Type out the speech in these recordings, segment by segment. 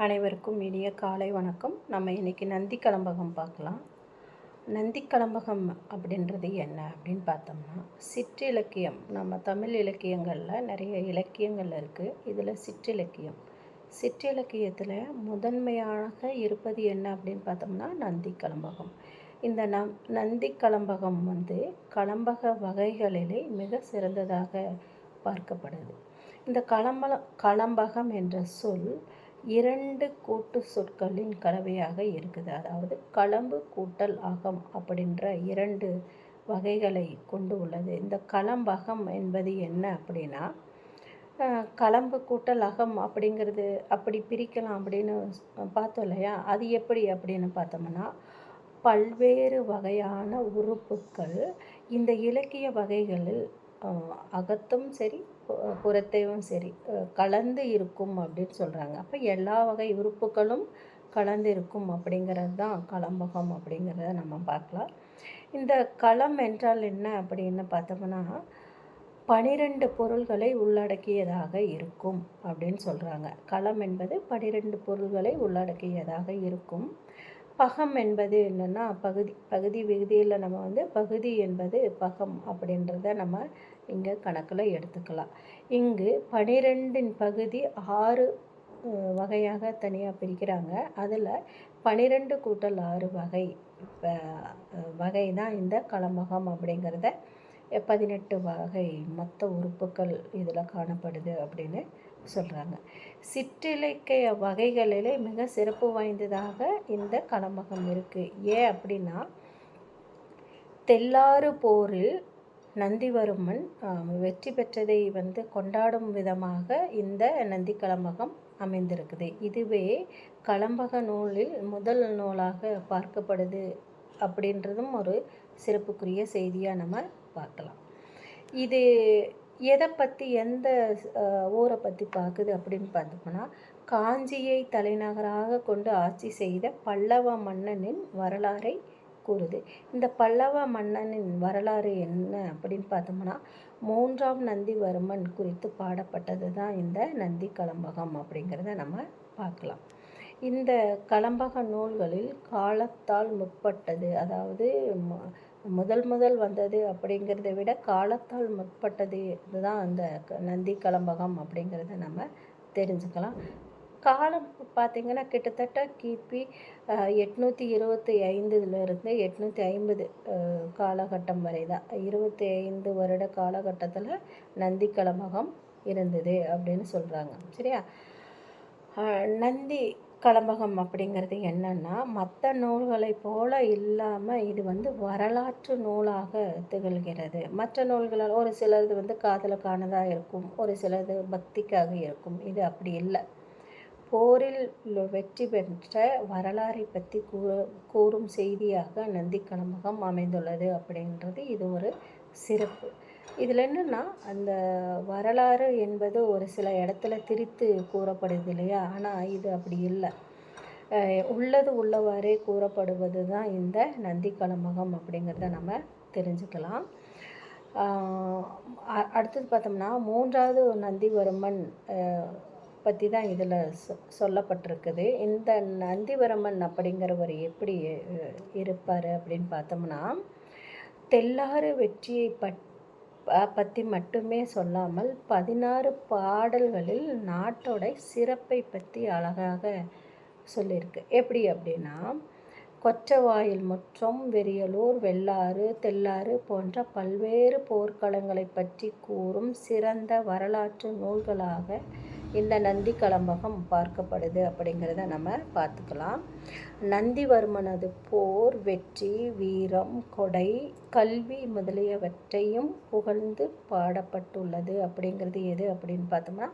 அனைவருக்கும் இனிய காலை வணக்கம். நம்ம இன்றைக்கி நந்தி கலம்பகம் பார்க்கலாம். நந்தி கலம்பகம் அப்படின்றது என்ன அப்படின்னு பார்த்தோம்னா, சிற்றிலக்கியம். நம்ம தமிழ் இலக்கியங்களில் நிறைய இலக்கியங்கள் இருக்குது. இதில் சிற்றிலக்கியத்தில் முதன்மையாக இருப்பது என்ன அப்படின்னு பார்த்தோம்னா நந்தி கலம்பகம். இந்த நந்தி கலம்பகம் கலம்பக வகைகளிலே மிக சிறந்ததாக பார்க்கப்படுது. இந்த கலம்பகம் என்ற சொல் 2 கூட்டு சொற்களின் கலவையாக இருக்குது. அதாவது களம்பு கூட்டல் அகம் அப்படின்ற 2 வகைகளை கொண்டு உள்ளது. இந்த கலம்பகம் என்பது என்ன அப்படின்னா, களம்பு கூட்டல் அகம் அப்படிங்கிறது அப்படி பிரிக்கலாம் அப்படின்னு பார்த்தோம் இல்லையா? அது எப்படி அப்படின்னு பார்த்தோம்னா, பல்வேறு வகையான உறுப்புக்கள் இந்த இலக்கிய வகைகளில் அகத்தும் சரி புறத்தையும் சரி கலந்து இருக்கும் அப்படின்னு சொல்கிறாங்க. அப்போ எல்லா வகை உறுப்புகளும் கலந்து இருக்கும் அப்படிங்கிறது தான் கலம்பகம் அப்படிங்கிறத நம்ம பார்க்கலாம். இந்த களம் என்றால் என்ன அப்படின்னு பார்த்தோம்னா, 12 பொருள்களை உள்ளடக்கியதாக இருக்கும் அப்படின்னு சொல்கிறாங்க. களம் என்பது 12 பொருள்களை உள்ளடக்கியதாக இருக்கும். பகம் என்பது என்னென்னா பகுதி விகுதியில் நம்ம பகுதி என்பது பகம் அப்படின்றத நம்ம இங்கே கணக்கில் எடுத்துக்கலாம். இங்கு 12இன் பகுதி 6 வகையாக தனியாக பிரிக்கிறாங்க. அதில் 12 கூட்டல் 6 வகை தான் இந்த கலம்பகம் அப்படிங்கிறத 18 வகை மொத்த உறுப்புகள் இதில் காணப்படுது அப்படின்னு சொல்கிறாங்க. சிற்றிலக்கிய வகைகளிலே மிக சிறப்பு வாய்ந்ததாக இந்த கலம்பகம் இருக்குது. ஏன் அப்படின்னா, தெள்ளாறு போரில் நந்திவர்மன் வெற்றி பெற்றதை கொண்டாடும் விதமாக இந்த நந்தி கலம்பகம் அமைந்திருக்குது. இதுவே கலம்பக நூலில் முதல் நூலாக பார்க்கப்படுது அப்படின்றதும் ஒரு சிறப்புக்குரிய செய்தியாக நம்ம பார்க்கலாம். இது எதை பற்றி எந்த ஊரை பற்றி பார்க்குது அப்படின்னு பார்த்தோம்னா, காஞ்சியை தலைநகராக கொண்டு ஆட்சி செய்த பல்லவ மன்னனின் வரலாறை கூறுது. இந்த பல்லவ மன்னனின் வரலாறு என்ன அப்படின்னு பார்த்தோம்னா, 3ஆம் நந்திவர்மன் குறித்து பாடப்பட்டது தான் இந்த நந்தி கலம்பகம் அப்படிங்கிறத நம்ம பார்க்கலாம். இந்த கலம்பக நூல்களில் காலத்தால் முற்பட்டது, அதாவது முதல் வந்தது அப்படிங்கிறத விட காலத்தால் முற்பட்டது இதுதான் அந்த நந்தி கலம்பகம் அப்படிங்கிறத நம்ம தெரிஞ்சுக்கலாம். காலம் பார்த்திங்கன்னா கிட்டத்தட்ட கிபி 825 850 காலகட்டம் வரை தான். 25 வருட காலகட்டத்தில் நந்தி கலம்பகம் இருந்தது அப்படின்னு சொல்கிறாங்க. சரியா? நந்தி கலம்பகம் அப்படிங்கிறது என்னன்னா, மற்ற நூல்களை போல இல்லாமல் இது வரலாற்று நூலாக திகழ்கிறது. மற்ற நூல்களால் ஒரு சிலது காதலுக்கானதாக இருக்கும், ஒரு சிலது பக்திக்காக இருக்கும். இது அப்படி இல்லை. போரில் வெற்றி பெற்ற வரலாறை பற்றி கூறும் செய்தியாக நந்தி கலம்பகம் அமைந்துள்ளது அப்படின்றது இது ஒரு சிறப்பு. இதில் என்னென்னா, அந்த வரலாறு என்பது ஒரு சில இடத்துல திரித்து கூறப்படுது இல்லையா? ஆனால் இது அப்படி இல்லை. உள்ளது உள்ளவாறே கூறப்படுவது தான் இந்த நந்தி கலம்பகம் அப்படிங்கிறத நம்ம தெரிஞ்சுக்கலாம். அடுத்தது பார்த்தோம்னா, 3ஆவது நந்திவர்மன் பற்றி தான் இதில் சொல்லப்பட்டிருக்குது. இந்த நந்திவர்மன் அப்படிங்கிறவர் எப்படி இருப்பார் அப்படின்னு பார்த்தோம்னா, தெள்ளாறு வெற்றியை பற்றி மட்டுமே சொல்லாமல் 16 பாடல்களில் நாட்டோட சிறப்பை பற்றி அழகாக சொல்லியிருக்கு. எப்படி அப்படின்னா, கொற்றவாயில் முற்றம், வெறியலூர், வெள்ளாறு, தெள்ளாறு போன்ற பல்வேறு போர்க்களங்களை பற்றி கூறும் சிறந்த வரலாற்று நூல்களாக இந்த நந்தி கலம்பகம் பார்க்கப்படுது அப்படிங்கிறத நம்ம பார்த்துக்கலாம். நந்திவர்மனது போர், வெற்றி, வீரம், கொடை, கல்வி முதலியவற்றையும் புகழ்ந்து பாடப்பட்டுள்ளது அப்படிங்கிறது எது அப்படின்னு பார்த்தோம்னா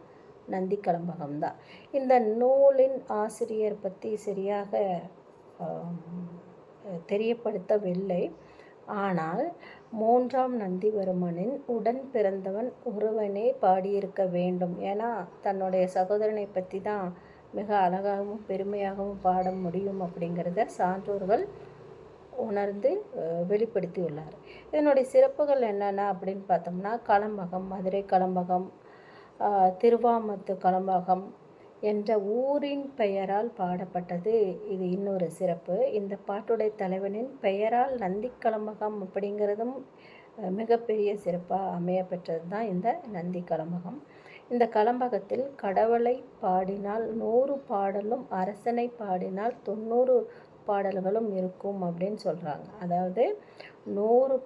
நந்தி கலம்பகம் தான். இந்த நூலின் ஆசிரியர் பற்றி சரியாக தெரியப்படுத்தவில்லை. ஆனால் 3ஆம் நந்திவர்மனின் உடன் பிறந்தவன் ஒருவனே பாடியிருக்க வேண்டும். ஏன்னா தன்னுடைய சகோதரனை பற்றி தான் மிக அழகாகவும் பெருமையாகவும் பாட முடியும் அப்படிங்கிறத சான்றோர்கள் உணர்ந்து வெளிப்படுத்தியுள்ளார். இதனுடைய சிறப்புகள் என்னென்ன அப்படின்னு பார்த்தோம்னா, கலம்பகம், மதுரை கலம்பகம், திருவாமத்து கலம்பகம், என்ற ஊரின் பெயரால் பாடப்பட்டது. இது இன்னொரு சிறப்பு. இந்த பாட்டுடைய தலைவனின் பெயரால் நந்திக்கலம்பகம் அப்படிங்கிறதும் மிகப்பெரிய சிறப்பாக அமையப்பெற்றது தான் இந்த நந்தி கலம்பகம். இந்த கலம்பகத்தில் கடவுளை பாடினால் 100 பாடலும், அரசனை பாடினால் 90 பாடல்களும் இருக்கும் அப்படின்னு சொல்கிறாங்க. அதாவது 100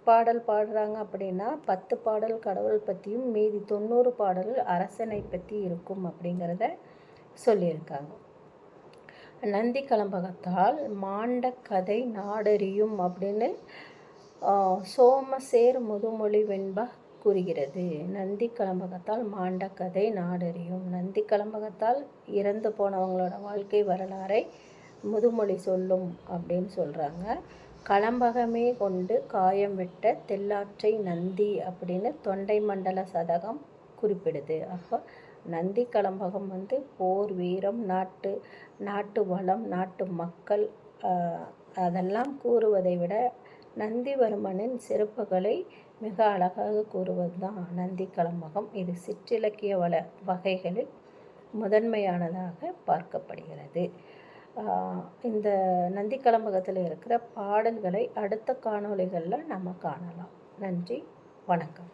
பாடல் பாடுறாங்க அப்படின்னா 10 பாடல் கடவுள் பற்றியும் மீதி 90 பாடல் அரசனை பற்றி இருக்கும் அப்படிங்கிறத சொல்லியிருக்காங்க. நந்தி கலம்பகத்தால் மாண்ட கதை நாடறியும் அப்படின்னு சோமசேர் முதுமொழி வெண்பா கூறுகிறது. நந்தி கலம்பகத்தால் மாண்ட கதை நாடறியும். நந்தி கலம்பகத்தால் இறந்து போனவங்களோட வாழ்க்கை வரலாறை முதுமொழி சொல்லும் அப்படின்னு சொல்கிறாங்க. கலம்பகமே கொண்டு காயம் விட்ட தெல்லாற்றை நந்தி அப்படின்னு தொண்டை மண்டல சதகம் குறிப்பிடுது. அப்போ நந்தி கலம்பகம் போர் வீரம், நாட்டு வளம், நாட்டு மக்கள் அதெல்லாம் கூறுவதை விட நந்திவர்மனின் சிறப்புகளை மிக அழகாக கூறுவது தான் நந்தி கலம்பகம். இது சிற்றிலக்கிய வகைகளில் முதன்மையானதாக பார்க்கப்படுகிறது. இந்த நந்தி கலம்பகத்தில் இருக்கிற பாடல்களை அடுத்த காணொளிகளில் நம்ம காணலாம். நன்றி, வணக்கம்.